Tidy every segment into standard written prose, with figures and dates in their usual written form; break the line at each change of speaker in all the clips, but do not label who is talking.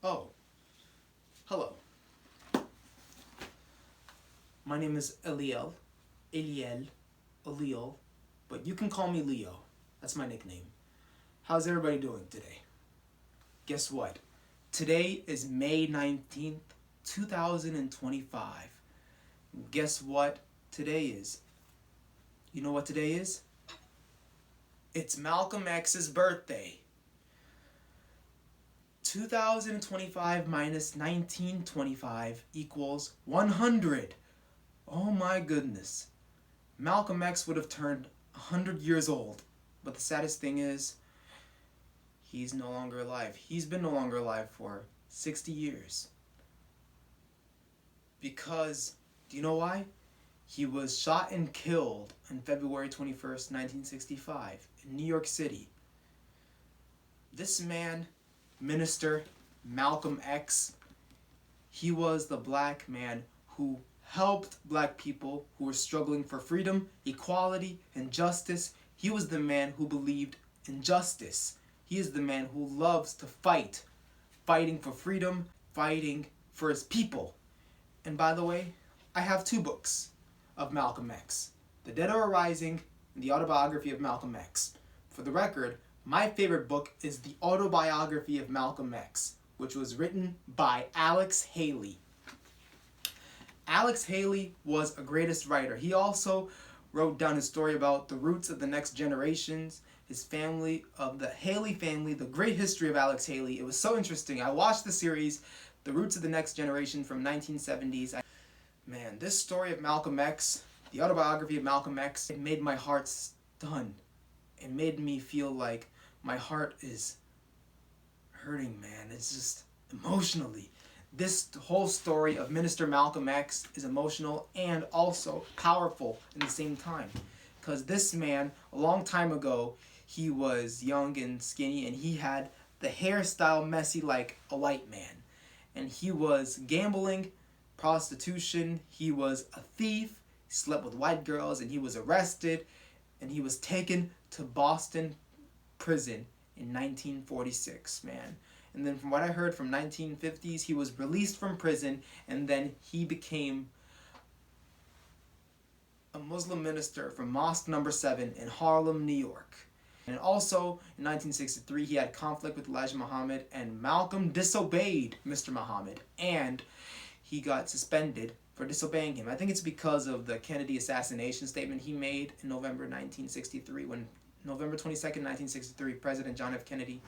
Oh, hello. My name is Eliel, Eliel, but you can call me Leo. That's my nickname. How's everybody doing today? Guess what? Today is May 19th, 2025. Guess what today is? You know what today is? It's Malcolm X's birthday. 2025 minus 1925 equals 100. Oh my goodness. Malcolm X would have turned 100 years old. But the saddest thing is, he's no longer alive. He's been no longer alive for 60 years. Because, do you know why? He was shot and killed on February 21st, 1965 in New York City. This man, Minister Malcolm X, he was the black man who helped black people who were struggling for freedom, equality, and justice. He was the man who believed in justice. He is the man who loves to fight, fighting for freedom, fighting for his people. And by the way, I have two books of Malcolm X, The Dead Are Rising and The Autobiography of Malcolm X. For the record, my favorite book is The Autobiography of Malcolm X, which was written by Alex Haley. Alex Haley was a greatest writer. He also wrote down his story about the roots of the next generations, his family, of the Haley family, the great history of Alex Haley. It was so interesting. I watched the series, The Roots of the Next Generation from 1970s. Man, this story of Malcolm X, the autobiography of Malcolm X, it made my heart stun. It made me feel like my heart is hurting, man. It's just emotionally. This whole story of Minister Malcolm X is emotional and also powerful at the same time. Because this man, a long time ago, he was young and skinny and he had the hairstyle messy like a white man. And he was gambling, prostitution, he was a thief, he slept with white girls, and he was arrested and he was taken to Boston prison in 1946, man. And then from what I heard from 1950s, he was released from prison and then he became a Muslim minister from Mosque Number 7 in Harlem, New York. And also in 1963, he had conflict with Elijah Muhammad and Malcolm disobeyed Mr. Muhammad and he got suspended for disobeying him. I think it's because of the Kennedy assassination statement he made in November 1963 when November 22nd, 1963, President John F. Kennedy,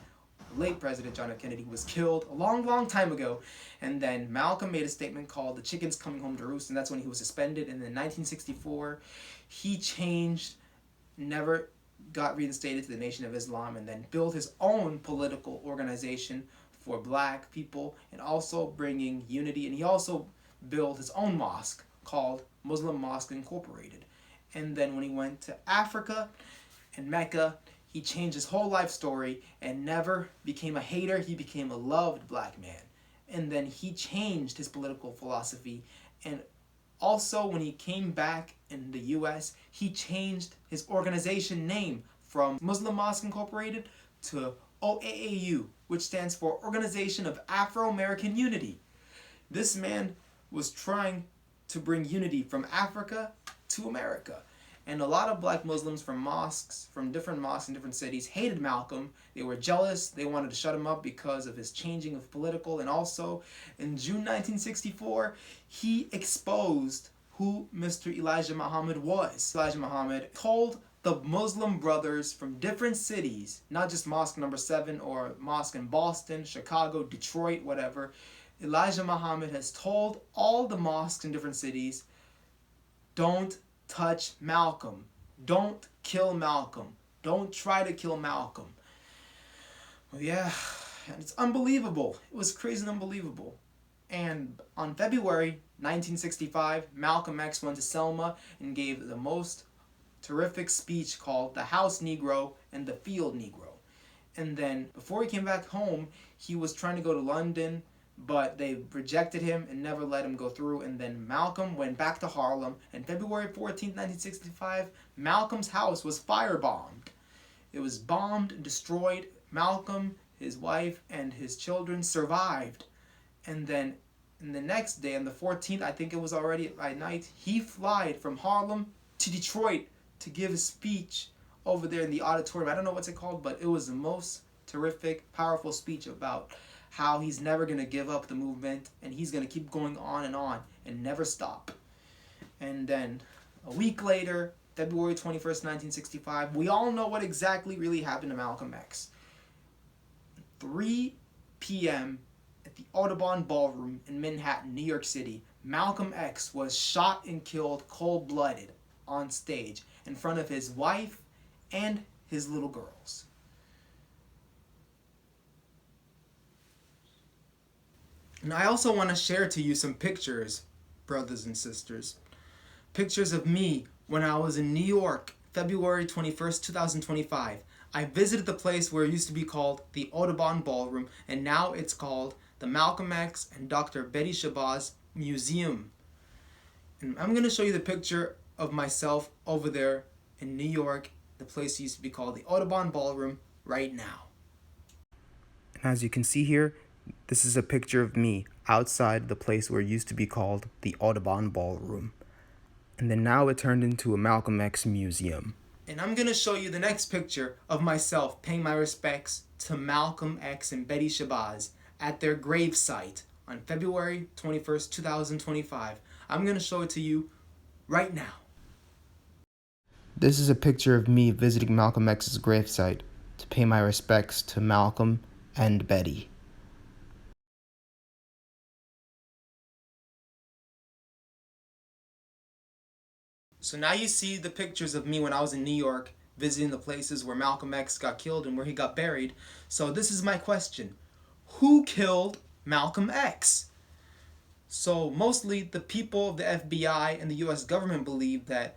late President John F. Kennedy, was killed a long time ago. And then Malcolm made a statement called "The Chicken's Coming Home to Roost," and that's when he was suspended. And then in 1964, he changed, never got reinstated to the Nation of Islam, and then built his own political organization for black people and also bringing unity. And he also built his own mosque called Muslim Mosque Incorporated. And then when he went to Africa and Mecca, he changed his whole life story and never became a hater. He became a loved black man. And then he changed his political philosophy. And also when he came back in the US, he changed his organization name from Muslim Mosque Incorporated to OAAU, which stands for Organization of Afro-American Unity. This man was trying to bring unity from Africa to America. And a lot of black Muslims from mosques, from different mosques in different cities, hated Malcolm. They were jealous. They wanted to shut him up because of his changing of political. And also, in June 1964, he exposed who Mr. Elijah Muhammad was. Elijah Muhammad told the Muslim brothers from different cities, not just Mosque Number 7 or mosque in Boston, Chicago, Detroit, whatever. Elijah Muhammad has told all the mosques in different cities, don't touch Malcolm. Don't kill Malcolm. Don't try to kill Malcolm. Well, yeah, and it's unbelievable. It was crazy and unbelievable. And on February 1965, Malcolm X went to Selma and gave the most terrific speech called The House Negro and the Field Negro. And then before he came back home, he was trying to go to London, but they rejected him and never let him go through. And then Malcolm went back to Harlem. And February 14th, 1965, Malcolm's house was firebombed. It was bombed and destroyed. Malcolm, his wife, and his children survived. And then the next day, on the 14th, I think it was already by night, he flied from Harlem to Detroit to give a speech over there in the auditorium. I don't know what's it called, but it was the most terrific, powerful speech about how he's never going to give up the movement and he's going to keep going on and never stop. And then a week later, February 21st, 1965, we all know what exactly really happened to Malcolm X. 3 p.m. at the Audubon Ballroom in Manhattan, New York City, Malcolm X was shot and killed cold-blooded on stage in front of his wife and his little girls. And I also want to share to you some pictures, brothers and sisters. Pictures of me when I was in New York, February 21st, 2025. I visited the place where it used to be called the Audubon Ballroom, and now it's called the Malcolm X and Dr. Betty Shabazz Museum. And I'm going to show you the picture of myself over there in New York, the place used to be called the Audubon Ballroom, right now. And as you can see here, this is a picture of me outside the place where it used to be called the Audubon Ballroom. And then now it turned into a Malcolm X museum. And I'm going to show you the next picture of myself paying my respects to Malcolm X and Betty Shabazz at their gravesite on February 21st, 2025. I'm going to show it to you right now. This is a picture of me visiting Malcolm X's gravesite to pay my respects to Malcolm and Betty. So now you see the pictures of me when I was in New York, visiting the places where Malcolm X got killed and where he got buried. So this is my question. Who killed Malcolm X? So mostly the people of the FBI and the US government believe that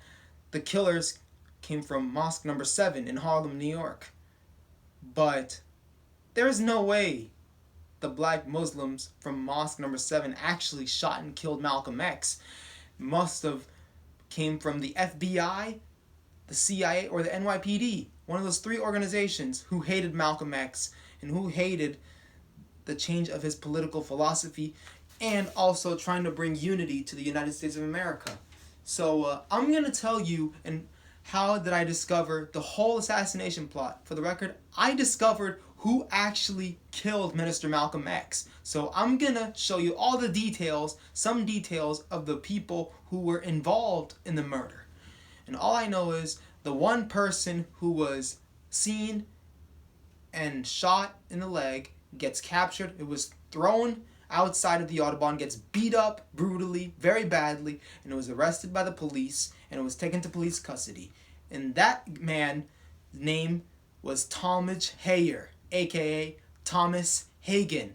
the killers came from Mosque number 7 in Harlem, New York. But there is no way the black Muslims from Mosque number 7 actually shot and killed Malcolm X. Must have came from the FBI, the CIA, or the NYPD. One of those 3 organizations who hated Malcolm X and who hated the change of his political philosophy and also trying to bring unity to the United States of America. So I'm going to tell you and how did I discover the whole assassination plot. For the record, I discovered who actually killed Minister Malcolm X. So I'm going to show you all the details, some details of the people who were involved in the murder. And all I know is the one person who was seen and shot in the leg gets captured. It was thrown outside of the Audubon, gets beat up brutally, very badly, and it was arrested by the police, and it was taken to police custody. And that man's name was Talmadge Hayer, aka Thomas Hagen.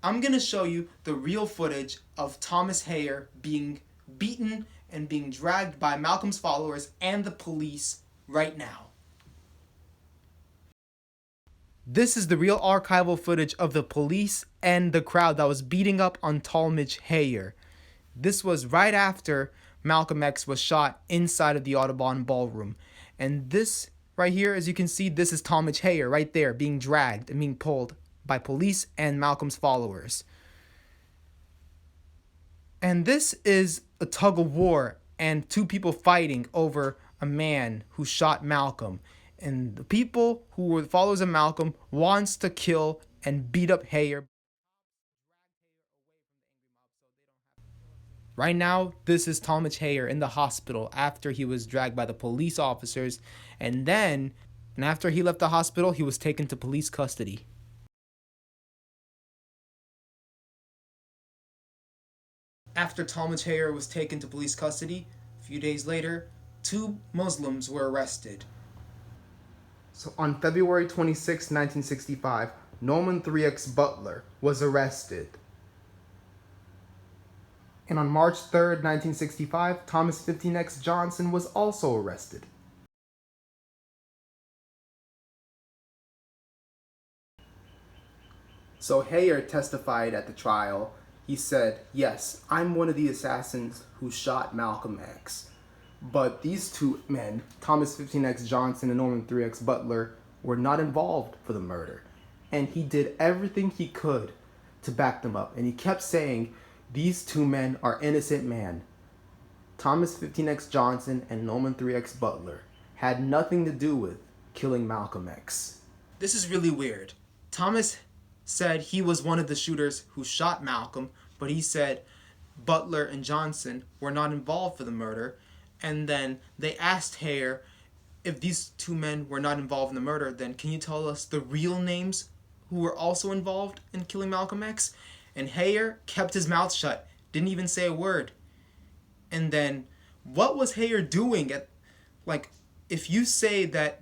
I'm going to show you the real footage of Thomas Hayer being beaten and being dragged by Malcolm's followers and the police right now. This is the real archival footage of the police and the crowd that was beating up on Talmadge Hayer. This was right after Malcolm X was shot inside of the Audubon Ballroom. And this right here, as you can see, this is Talmadge Hayer right there being dragged and being pulled by police and Malcolm's followers. And this is a tug of war and 2 people fighting over a man who shot Malcolm. And the people who were followers of Malcolm wants to kill and beat up Hayer. Right now, this is Talmadge Hayer in the hospital after he was dragged by the police officers. And after he left the hospital, he was taken to police custody. After Talmadge Hayer was taken to police custody, a few days later, 2 Muslims were arrested. So on February 26, 1965, Norman 3X Butler was arrested. And on March 3rd, 1965, Thomas 15X Johnson was also arrested. So Hayer testified at the trial. He said, "Yes, I'm one of the assassins who shot Malcolm X. But these 2 men, Thomas 15X Johnson and Norman 3X Butler, were not involved for the murder.
and he did everything he could to back them up. And he kept saying, these two men are innocent men. Thomas 15X Johnson and Norman 3X Butler had nothing to do with killing Malcolm X.
This is really weird. Thomas said he was one of the shooters who shot Malcolm, but he said Butler and Johnson were not involved for the murder. And then they asked Hayer, if these two men were not involved in the murder, then can you tell us the real names who were also involved in killing Malcolm X? And Hayer kept his mouth shut, didn't even say a word. And then what was Hayer doing if you say that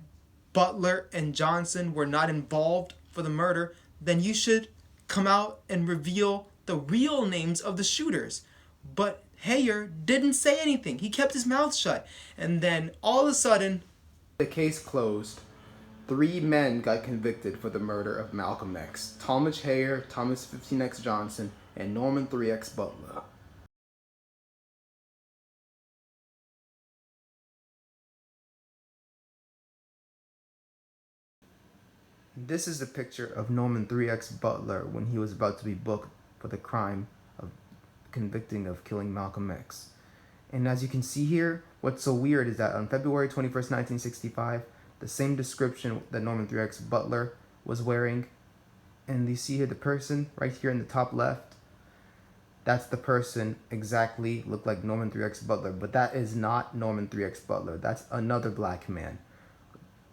Butler and Johnson were not involved for the murder, then you should come out and reveal the real names of the shooters. But Hayer didn't say anything. He kept his mouth shut. And then all of a sudden,
the case closed. 3 men got convicted for the murder of Malcolm X: Talmadge Hayer, Thomas 15X Johnson, and Norman 3X Butler. This is a picture of Norman 3X Butler when he was about to be booked for the crime of convicting of killing Malcolm X. And as you can see here, what's so weird is that on February 21st, 1965, the same description that Norman 3X Butler was wearing, and you see here the person right here in the top left, that's the person exactly looked like Norman 3X Butler, but that is not Norman 3X Butler. That's another black man.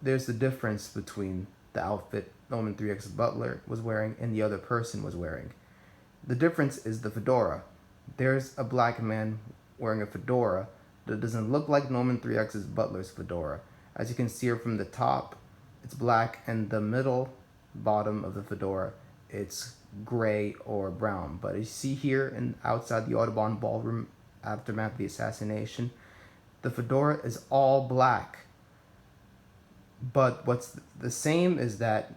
There's the difference between the outfit Norman 3X Butler was wearing and the other person was wearing. The difference is the fedora. There's a black man wearing a fedora that doesn't look like Norman 3X's Butler's fedora. As you can see here from the top, it's black, and the middle bottom of the fedora, it's gray or brown. But you see here outside the Audubon Ballroom aftermath of the assassination, the fedora is all black. But what's the same is that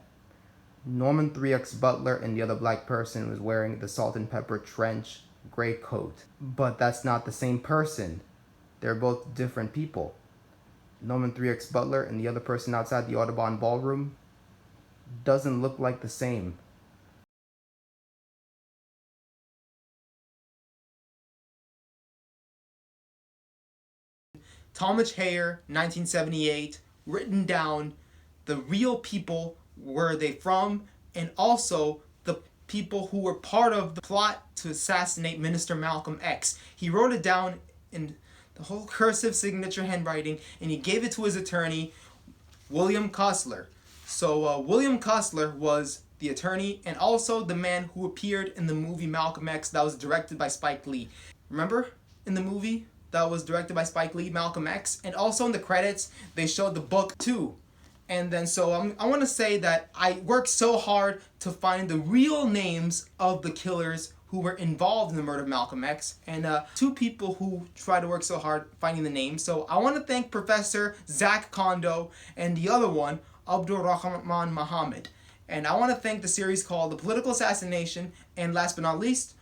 Norman 3X Butler and the other black person was wearing the salt and pepper trench gray coat. But that's not the same person. They're both different people. Norman 3X Butler and the other person outside the Audubon Ballroom doesn't look like the same.
Talmadge Hayer, 1978, written down the real people, where they from, and also the people who were part of the plot to assassinate Minister Malcolm X. He wrote it down in the whole cursive signature handwriting, and he gave it to his attorney, William Costler. So William Costler was the attorney and also the man who appeared in the movie Malcolm X that was directed by Spike Lee. Remember in the movie that was directed by Spike Lee, Malcolm X? And also in the credits, they showed the book too. And then I want to say that I worked so hard to find the real names of the killers who were involved in the murder of Malcolm X, and 2 people who tried to work so hard finding the names. So I want to thank Professor Zak Kondo and the other one, Abdur-Rahman Muhammad. And I want to thank the series called The Political Assassination, and last but not least,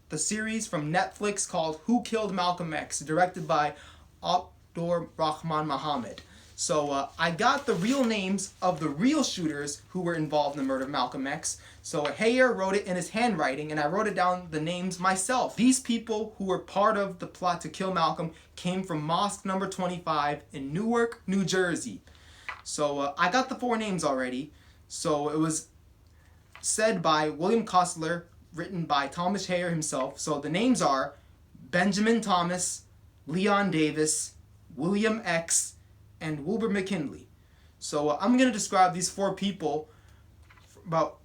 the series from Netflix called Who Killed Malcolm X, directed by Abdur-Rahman Muhammad. So I got the real names of the real shooters who were involved in the murder of Malcolm X. So Hayer wrote it in his handwriting, and I wrote it down the names myself. These people who were part of the plot to kill Malcolm came from Mosque number 25 in Newark, New Jersey. So I got the 4 names already. So it was said by William Costler, written by Talmadge Hayer himself. So the names are Benjamin Thomas, Leon Davis, William X, and Wilbur McKinley. So I'm going to describe these 4 people about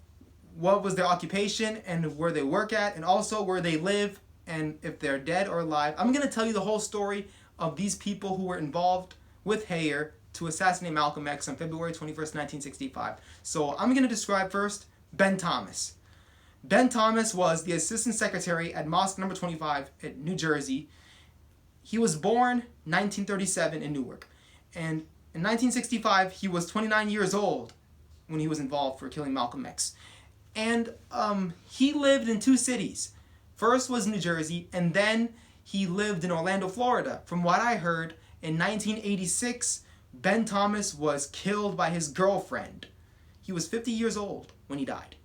what was their occupation and where they work at, and also where they live and if they're dead or alive. I'm going to tell you the whole story of these people who were involved with Hayer to assassinate Malcolm X on February 21st, 1965. So I'm going to describe first Ben Thomas. Ben Thomas was the assistant secretary at Mosque number 25 in New Jersey. He was born 1937 in Newark. And in 1965, he was 29 years old when he was involved for killing Malcolm X. And he lived in 2 cities. First was New Jersey, and then he lived in Orlando, Florida. From what I heard, in 1986, Ben Thomas was killed by his girlfriend. He was 50 years old. when he died.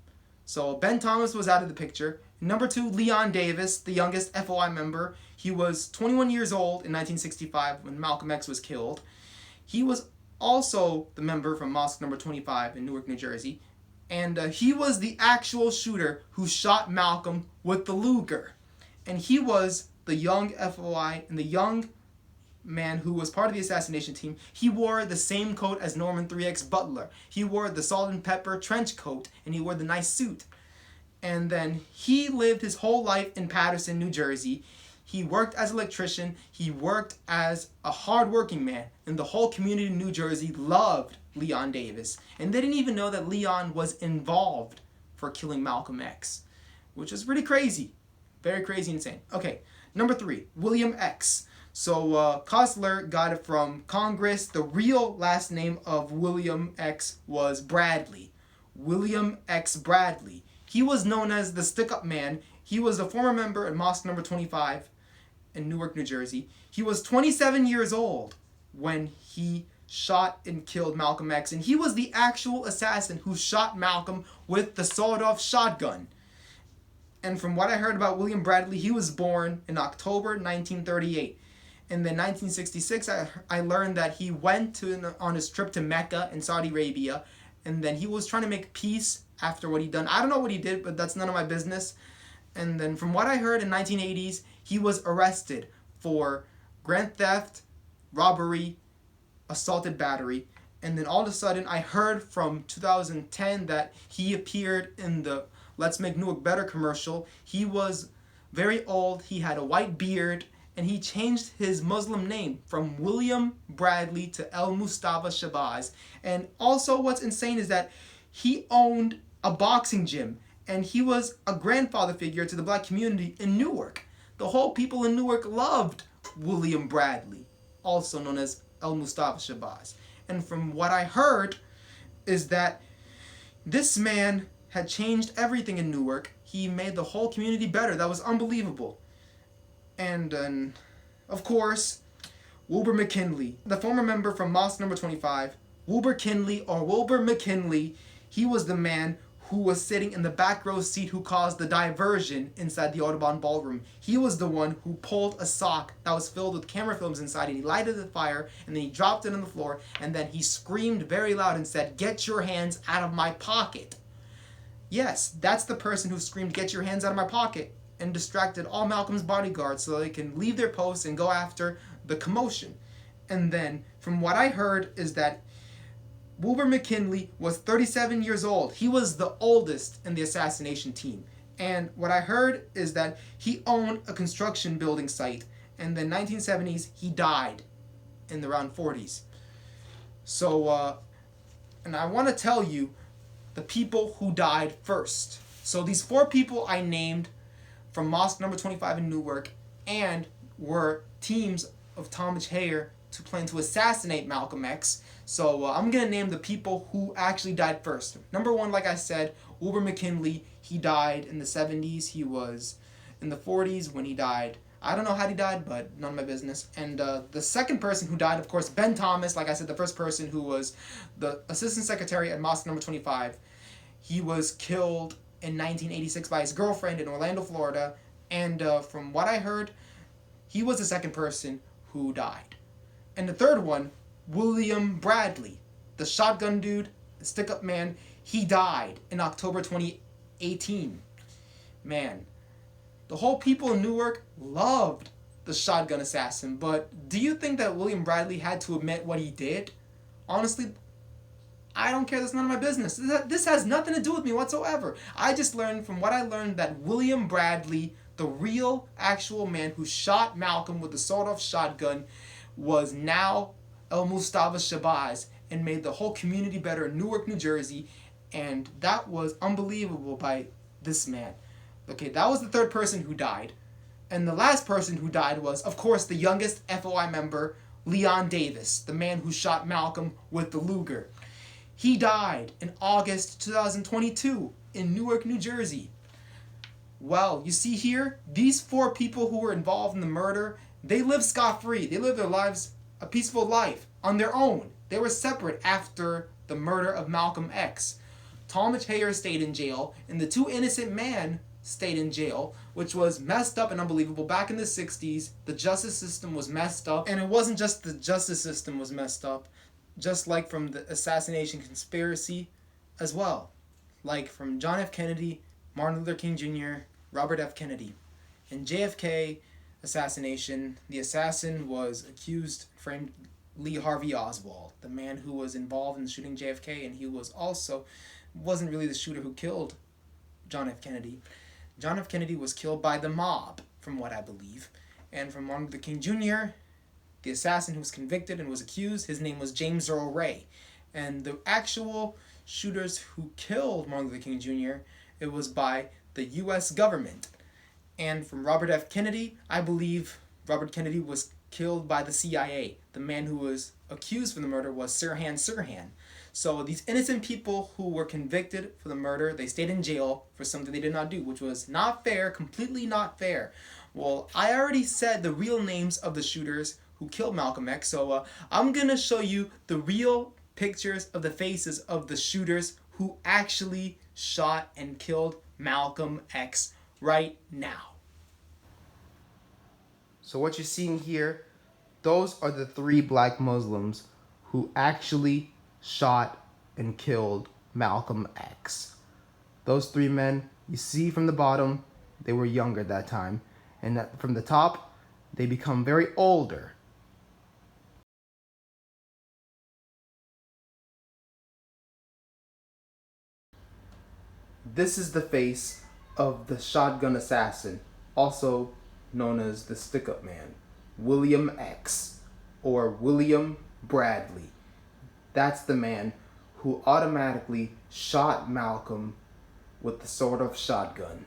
So Ben Thomas was out of the picture. Number 2, Leon Davis, the youngest FOI member. He was 21 years old in 1965 when Malcolm X was killed. He was also the member from Mosque number 25 in Newark, New Jersey. And he was the actual shooter who shot Malcolm with the Luger. And he was the young FOI and the young man who was part of the assassination team. He wore the same coat as Norman 3X Butler. He wore the salt and pepper trench coat, and he wore the nice suit. And then he lived his whole life in Paterson, New Jersey. He worked as an electrician. He worked as a hard-working man. And the whole community in New Jersey loved Leon Davis. And they didn't even know that Leon was involved for killing Malcolm X, which is pretty crazy. Very crazy, insane. Okay, number 3, William X. So Kostler got it from Congress. The real last name of William X was Bradley. William X. Bradley. He was known as the Stick-Up Man. He was a former member at Mosque number 25 in Newark, New Jersey. He was 27 years old when he shot and killed Malcolm X. And he was the actual assassin who shot Malcolm with the sawed-off shotgun. And from what I heard about William Bradley, he was born in October 1938. In then 1966, I learned that he went on his trip to Mecca in Saudi Arabia, and then he was trying to make peace after what he'd done. I don't know what he did, but that's none of my business. And then from what I heard in 1980s, he was arrested for grand theft, robbery, assaulted battery. And then all of a sudden, I heard from 2010 that he appeared in the Let's Make Newark Better commercial. He was very old, he had a white beard, and he changed his Muslim name from William Bradley to el-Shabazz. And also what's insane is that he owned a boxing gym, and he was a grandfather figure to the black community in Newark. The whole people in Newark loved William Bradley, also known as el-Shabazz. And from what I heard is that this man had changed everything in Newark. He made the whole community better. That was unbelievable. And of course, Wilbur McKinley, the former member from Mosque number 25. Wilbur McKinley, he was the man who was sitting in the back row seat who caused the diversion inside the Audubon Ballroom. He was the one who pulled a sock that was filled with camera films inside, and he lighted the fire, and then he dropped it on the floor, and then he screamed very loud and said, "Get your hands out of my pocket." Yes, that's the person who screamed, "Get your hands out of my pocket," and distracted all Malcolm's bodyguards so they can leave their posts and go after the commotion. And then, from what I heard, is that Wilbur McKinley was 37 years old. He was the oldest in the assassination team. And what I heard is that he owned a construction building site. And in the 1970s, he died in the around 40s. So, and I want to tell you the people who died first. So these 4 people I named from Mosque number 25 in Newark and were teams of Thomas Hayer to plan to assassinate Malcolm X. So I'm going to name the people who actually died first. Number 1, like I said, Wilbur McKinley. He died in the 70s. He was in the 40s when he died. I don't know how he died, but none of my business. And the second person who died, of course, Ben Thomas. Like I said, the first person who was the assistant secretary at Mosque number 25. He was killed in 1986 by his girlfriend in Orlando, Florida. And from what I heard, he was the second person who died. And the third one, William Bradley, the shotgun dude, the stick-up man, he died in October 2018. Man, the whole people in Newark loved the shotgun assassin, but do you think that William Bradley had to admit what he did? Honestly, I don't care. That's none of my business. This has nothing to do with me whatsoever. I just learned from what I learned that William Bradley, the real, actual man who shot Malcolm with the sawed-off shotgun, was now el-Shabazz and made the whole community better in Newark, New Jersey. And that was unbelievable by this man. Okay, that was the third person who died. And the last person who died was, of course, the youngest FOI member, Leon Davis, the man who shot Malcolm with the Luger. He died in August 2022 in Newark, New Jersey. Well, you see here, these 4 people who were involved in the murder, they lived scot-free. They lived their lives a peaceful life on their own. They were separate after the murder of Malcolm X. Talmadge Hayer stayed in jail, and the two innocent men stayed in jail, which was messed up and unbelievable. Back in the 60s, the justice system was messed up, and it wasn't just the justice system was messed up, just like from the assassination conspiracy as well. Like from John F. Kennedy, Martin Luther King Jr., Robert F. Kennedy. In JFK assassination, the assassin was accused, framed Lee Harvey Oswald, the man who was involved in shooting JFK, and he wasn't really the shooter who killed John F. Kennedy. John F. Kennedy was killed by the mob, from what I believe. And from Martin Luther King Jr., the assassin who was convicted and was accused, his name was James Earl Ray. And the actual shooters who killed Martin Luther King Jr., it was by the U.S. government. And from Robert F. Kennedy, I believe Robert Kennedy was killed by the CIA. The man who was accused for the murder was Sirhan Sirhan. So these innocent people who were convicted for the murder, they stayed in jail for something they did not do, which was not fair, completely not fair. Well, I already said the real names of the shooters who killed Malcolm X, so I'm going to show you the real pictures of the faces of the shooters who actually shot and killed Malcolm X right now.
So what you're seeing here, those are the 3 black Muslims who actually shot and killed Malcolm X. Those 3 men, you see from the bottom, they were younger at that time. And that from the top, they become very older. This is the face of the shotgun assassin, also known as the stick-up man, William X, or William Bradley. That's the man who automatically shot Malcolm with the sawed-off shotgun.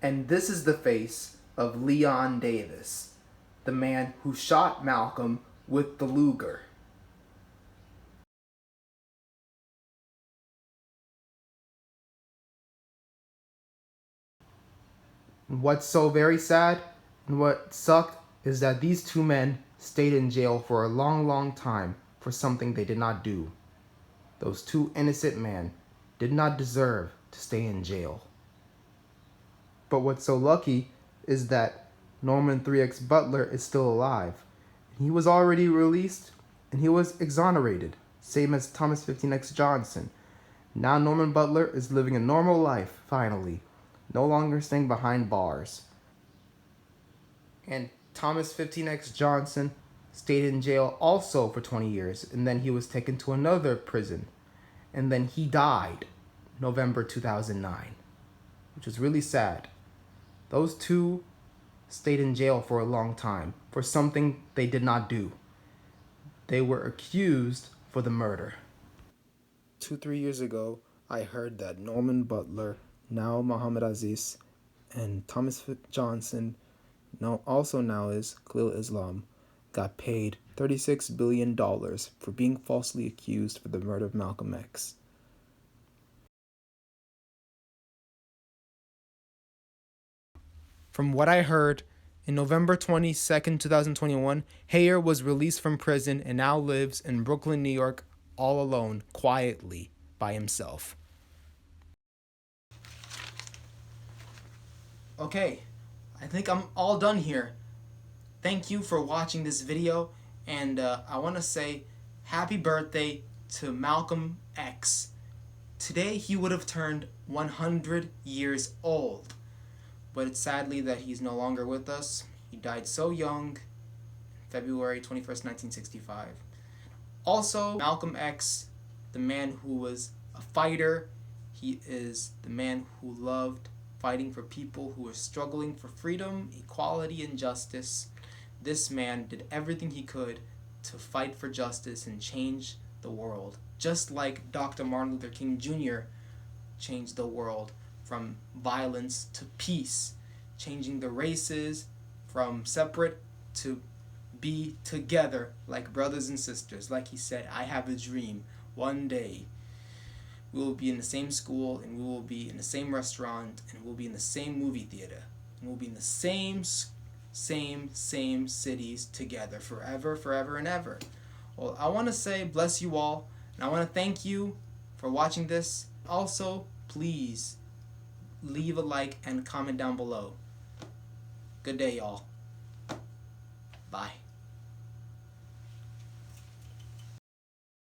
And this is the face of Leon Davis, the man who shot Malcolm with the Luger. What's so very sad and what sucked is that these 2 men stayed in jail for a long, long time for something they did not do. Those 2 innocent men did not deserve to stay in jail. But what's so lucky is that Norman 3X Butler is still alive. He was already released and he was exonerated, same as Thomas 15X Johnson. Now Norman Butler is living a normal life, finally. No longer staying behind bars. And Thomas 15X Johnson stayed in jail also for 20 years, and then he was taken to another prison. And then he died November 2009, which was really sad. Those 2 stayed in jail for a long time for something they did not do. They were accused for the murder. 2-3 years ago, I heard that Norman Butler, now Muhammad Aziz, and Thomas Johnson, also now is Khalil Islam, got paid $36 billion for being falsely accused for the murder of Malcolm X. From what I heard, in November 22nd, 2021, Hayer was released from prison and now lives in Brooklyn, New York, all alone, quietly, by himself.
Okay, I think I'm all done here. Thank you for watching this video, and I want to say happy birthday to Malcolm X. Today he would have turned 100 years old, but it's sadly that he's no longer with us. He died so young, February 21st, 1965. Also, Malcolm X, the man who was a fighter, he is the man who loved fighting for people who were struggling for freedom, equality, and justice. This man did everything he could to fight for justice and change the world, just like Dr. Martin Luther King Jr. changed the world from violence to peace, changing the races from separate to be together like brothers and sisters. Like he said, I have a dream. One day we will be in the same school, and we will be in the same restaurant, and we'll be in the same movie theater, and we'll be in the same cities together forever, forever, and ever. Well, I want to say bless you all, and I want to thank you for for watching this. Also, please leave a like and comment down below. Good day, y'all. Bye.